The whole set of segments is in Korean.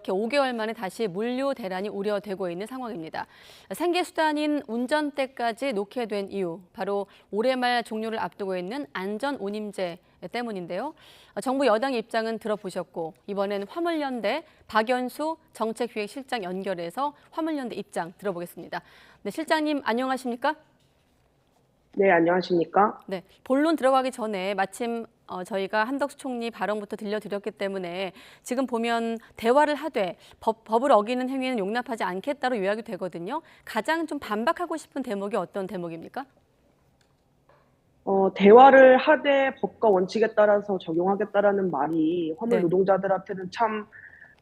이렇게 5개월 만에 다시 물류 대란이 우려되고 있는 상황입니다. 생계 수단인 운전대까지 놓게 된 이유, 바로 올해 말 종료를 앞두고 있는 안전운임제 때문인데요. 정부 여당 입장은 들어보셨고, 이번엔 화물연대 박연수 정책기획실장 연결해서 화물연대 입장 들어보겠습니다. 네, 실장님 안녕하십니까? 네, 안녕하십니까? 네, 본론 들어가기 전에 마침 저희가 한덕수 총리 발언부터 들려드렸기 때문에 지금 보면 대화를 하되 법을 어기는 행위는 용납하지 않겠다로 요약이 되거든요. 가장 좀 반박하고 싶은 대목이 어떤 대목입니까? 대화를 하되 법과 원칙에 따라서 적용하겠다라는 말이 화물 네, 노동자들한테는 참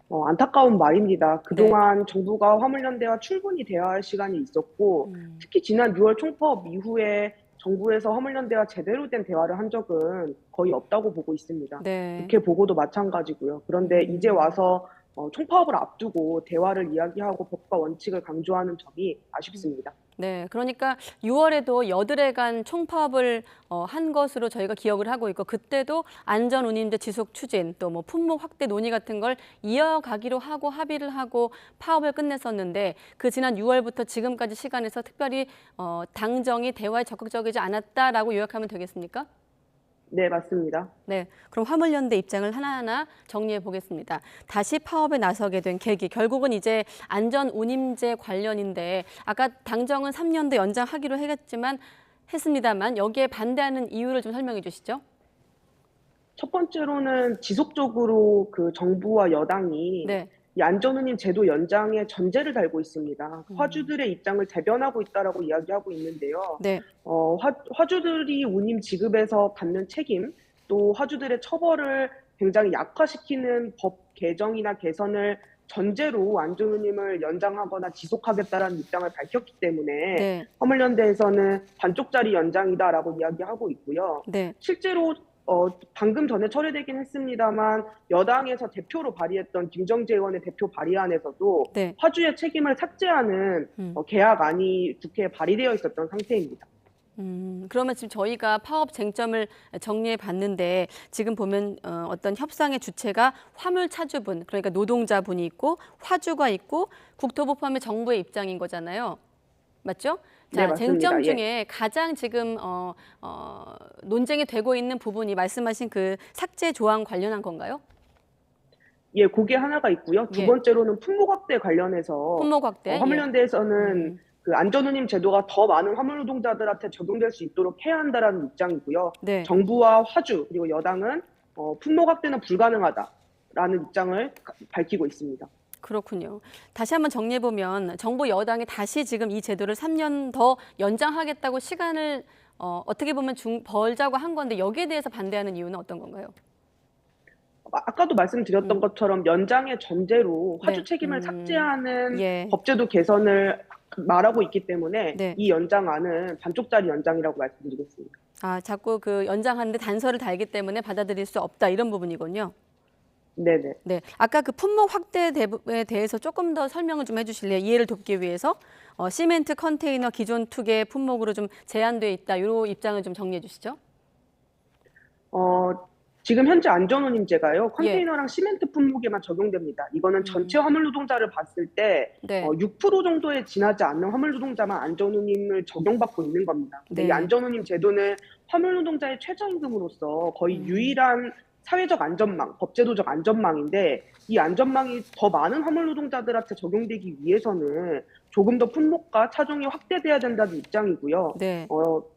안타까운 말입니다. 네, 그동안 정부가 화물연대와 충분히 대화할 시간이 있었고, 음, 특히 지난 6월 총파업 이후에 정부에서 화물연대와 제대로 된 대화를 한 적은 거의 없다고 보고 있습니다. 네. 국회 보고도 마찬가지고요. 그런데 이제 음. 와서 총파업을 앞두고 대화를 이야기하고 법과 원칙을 강조하는 점이 아쉽습니다. 네, 그러니까 6월에도 여드레간 총파업을 한 것으로 저희가 기억을 하고 있고 그때도 안전운임제 지속 추진 또 뭐 품목 확대 논의 같은 걸 이어가기로 하고 합의를 하고 파업을 끝냈었는데 그 지난 6월부터 지금까지 시간에서 특별히 당정이 대화에 적극적이지 않았다라고 요약하면 되겠습니까? 네, 맞습니다. 네, 그럼 화물연대 입장을 하나하나 정리해 보겠습니다. 다시 파업에 나서게 된 계기, 결국은 이제 안전운임제 관련인데 아까 당정은 3년 더 연장하기로 했습니다만 여기에 반대하는 이유를 좀 설명해 주시죠. 첫 번째로는 지속적으로 그 정부와 여당이 네, 이 안전운임 제도 연장에 전제를 달고 있습니다. 음, 화주들의 입장을 대변하고 있다라고 이야기하고 있는데요. 네, 화주들이 운임 지급에서 받는 책임, 또 화주들의 처벌을 굉장히 약화시키는 법 개정이나 개선을 전제로 안전운임을 연장하거나 지속하겠다라는 입장을 밝혔기 때문에 네, 화물연대에서는 반쪽짜리 연장이다라고 이야기하고 있고요. 네, 실제로 방금 전에 처리되긴 했습니다만 여당에서 대표로 발의했던 김정재 의원의 대표 발의안에서도 네. 화주의 책임을 삭제하는 음. 계약안이 국회에 발의되어 있었던 상태입니다. 그러면 지금 저희가 파업 쟁점을 정리해 봤는데 지금 보면 어떤 협상의 주체가 화물 차주분, 그러니까 노동자분이 있고 화주가 있고 국토부 포함해 정부의 입장인 거잖아요. 맞죠? 네, 자, 쟁점 맞습니다. 예. 중에 가장 지금 논쟁이 되고 있는 부분이 말씀하신 그 삭제 조항 관련한 건가요? 예, 그게 하나가 있고요. 두 예, 번째로는 품목 확대 관련해서 품목 확대. 예. 화물연대에서는 음, 그 안전운임 제도가 더 많은 화물 노동자들한테 적용될 수 있도록 해야 한다라는 입장이고요. 네. 정부와 화주 그리고 여당은 품목 확대는 불가능하다라는 입장을 밝히고 있습니다. 그렇군요. 다시 한번 정리해 보면 정부 여당이 다시 지금 이 제도를 3년 더 연장하겠다고 시간을 어떻게 보면 벌자고 한 건데 여기에 대해서 반대하는 이유는 어떤 건가요? 아까도 말씀드렸던 음, 것처럼 연장의 전제로 화주 네. 책임을 삭제하는 예. 법제도 개선을 말하고 있기 때문에 네. 이 연장안은 반쪽짜리 연장이라고 말씀드리겠습니다. 아, 자꾸 그 연장하는데 단서를 달기 때문에 받아들일 수 없다 이런 부분이군요. 네네. 네. 아까 그 품목 확대에 대해서 조금 더 설명을 좀 해주실래요? 이해를 돕기 위해서 시멘트 컨테이너 기존 2개 품목으로 좀 제한돼 있다. 이 입장을 좀 정리해 주시죠. 어, 지금 현재 안전운임제가요, 예. 컨테이너랑 시멘트 품목에만 적용됩니다. 이거는 전체 음, 화물 노동자를 봤을 때 네. 6% 정도에 지나지 않는 화물 노동자만 안전운임을 적용받고 있는 겁니다. 근데 이 네. 안전운임 제도는 화물 노동자의 최저임금으로서 거의 음, 유일한 사회적 안전망, 법제도적 안전망인데 이 안전망이 더 많은 화물 노동자들한테 적용되기 위해서는 조금 더 품목과 차종이 확대돼야 된다는 입장이고요. 네.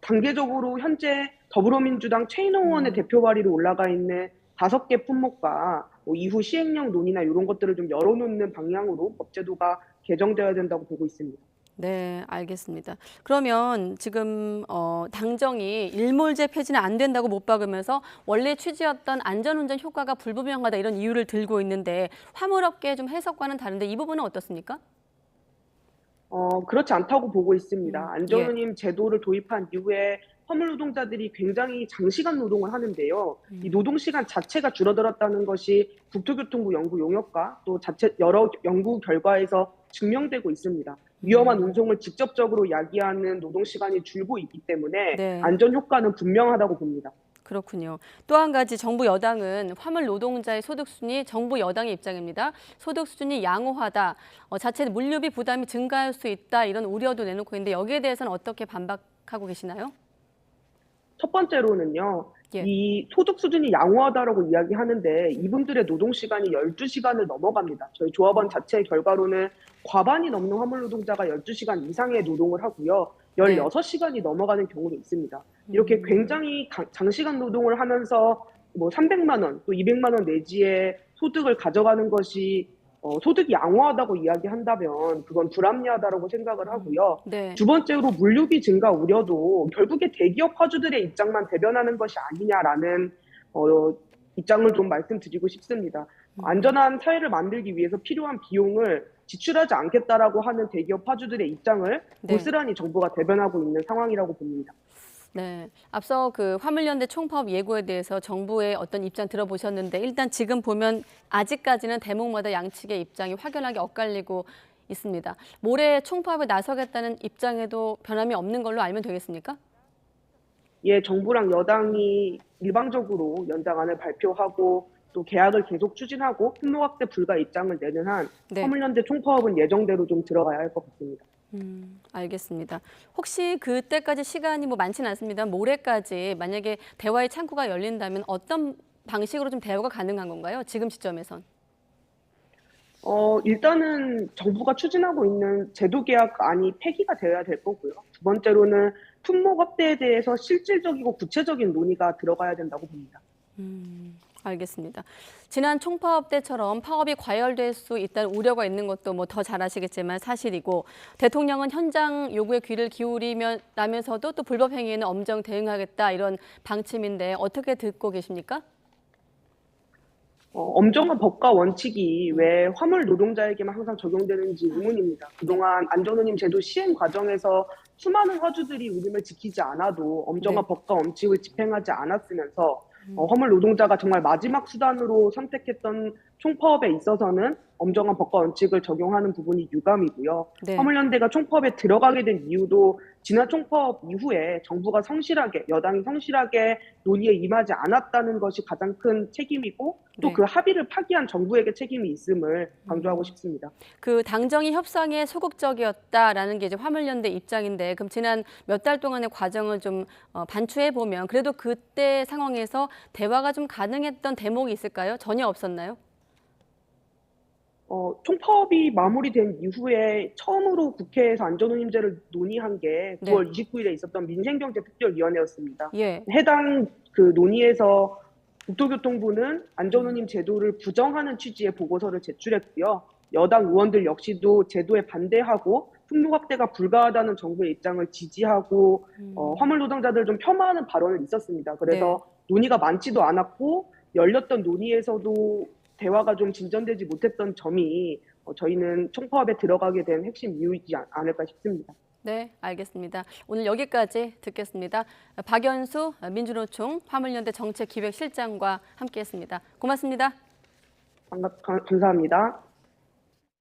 단계적으로 현재 더불어민주당 최인호 의원의 음, 대표 발의로 올라가 있는 5개 품목과 이후 시행령 논의나 이런 것들을 좀 열어놓는 방향으로 법제도가 개정되어야 된다고 보고 있습니다. 네, 알겠습니다. 그러면 지금 당정이 일몰제 폐지는 안 된다고 못 박으면서 원래 취지였던 안전운전 효과가 불분명하다 이런 이유를 들고 있는데 화물업계의 좀 해석과는 다른데 이 부분은 어떻습니까? 그렇지 않다고 보고 있습니다. 예. 안전운임 제도를 도입한 이후에 화물 노동자들이 굉장히 장시간 노동을 하는데요. 이 노동 시간 자체가 줄어들었다는 것이 국토교통부 연구 용역과 또 여러 연구 결과에서 증명되고 있습니다. 위험한 음, 운송을 직접적으로 야기하는 노동 시간이 줄고 있기 때문에 네. 안전 효과는 분명하다고 봅니다. 그렇군요. 또 한 가지 정부 여당은 화물 노동자의 소득 수준이 정부 여당의 입장입니다. 소득 수준이 양호하다, 자체 물류비 부담이 증가할 수 있다 이런 우려도 내놓고 있는데 여기에 대해서는 어떻게 반박하고 계시나요? 첫 번째로는요. 예. 이 소득 수준이 양호하다라고 이야기하는데 이분들의 노동 시간이 12시간을 넘어갑니다. 저희 조합원 자체의 결과로는 과반이 넘는 화물 노동자가 12시간 이상의 노동을 하고요. 네. 16시간이 넘어가는 경우도 있습니다. 이렇게 음. 굉장히 장시간 노동을 하면서 뭐 300만 원, 또 200만 원 내지의 소득을 가져가는 것이 소득이 양호하다고 이야기한다면 그건 불합리하다라고 생각을 하고요. 네. 두 번째로 물류비 증가 우려도 결국에 대기업 화주들의 입장만 대변하는 것이 아니냐라는 입장을 좀 말씀드리고 싶습니다. 안전한 사회를 만들기 위해서 필요한 비용을 지출하지 않겠다라고 하는 대기업 화주들의 입장을 네. 고스란히 정부가 대변하고 있는 상황이라고 봅니다. 네. 앞서 그 화물연대 총파업 예고에 대해서 정부의 어떤 입장 들어보셨는데 일단 지금 보면 아직까지는 대목마다 양측의 입장이 확연하게 엇갈리고 있습니다. 모레 총파업에 나서겠다는 입장에도 변함이 없는 걸로 알면 되겠습니까? 예, 정부랑 여당이 일방적으로 연장안을 발표하고 또 계약을 계속 추진하고 품목 확대 불가 입장을 내는 한 네. 화물연대 총파업은 예정대로 좀 들어가야 할 것 같습니다. 알겠습니다. 혹시 그때까지 시간이 뭐 많지는 않습니다. 모레까지 만약에 대화의 창구가 열린다면 어떤 방식으로 좀 대화가 가능한 건가요? 지금 시점에선. 일단은 정부가 추진하고 있는 제도 계약안이 폐기가 되어야 될 거고요. 두 번째로는 품목 확대에 대해서 실질적이고 구체적인 논의가 들어가야 된다고 봅니다. 알겠습니다. 지난 총파업 때처럼 파업이 과열될 수 있다는 우려가 있는 것도 뭐 더 잘 아시겠지만 사실이고 대통령은 현장 요구에 귀를 기울이면서도 또 불법 행위에는 엄정 대응하겠다 이런 방침인데 어떻게 듣고 계십니까? 엄정한 법과 원칙이 왜 화물 노동자에게만 항상 적용되는지 의문입니다. 그동안 안전운임 제도 시행 과정에서 수많은 화주들이 운임을 지키지 않아도 엄정한 네. 법과 원칙을 집행하지 않았으면서 화물 노동자가 정말 마지막 수단으로 선택했던 총파업에 있어서는 엄정한 법과 원칙을 적용하는 부분이 유감이고요. 네. 화물연대가 총파업에 들어가게 된 이유도 지난 총파업 이후에 정부가 성실하게, 여당이 성실하게 논의에 임하지 않았다는 것이 가장 큰 책임이고 또 네. 그 합의를 파기한 정부에게 책임이 있음을 강조하고 싶습니다. 그 당정이 협상에 소극적이었다라는 게 이제 화물연대 입장인데 그럼 지난 몇 달 동안의 과정을 좀 반추해 보면 그래도 그때 상황에서 대화가 좀 가능했던 대목이 있을까요? 전혀 없었나요? 총파업이 마무리된 이후에 처음으로 국회에서 안전운임제를 논의한 게 네. 9월 29일에 있었던 민생경제특별위원회였습니다. 예. 해당 그 논의에서 국토교통부는 안전운임 제도를 부정하는 취지의 보고서를 제출했고요. 여당 의원들 역시도 제도에 반대하고 품목 확대가 불가하다는 정부의 입장을 지지하고 화물 노동자들 좀 폄하하는 발언을 있었습니다. 그래서 논의가 많지도 않았고 열렸던 논의에서도 대화가 좀 진전되지 못했던 점이 저희는 총파업에 들어가게 된 핵심 이유이지 않을까 싶습니다. 네, 알겠습니다. 오늘 여기까지 듣겠습니다. 박연수 민주노총 화물연대 정책기획실장과 함께했습니다. 고맙습니다. 감사합니다.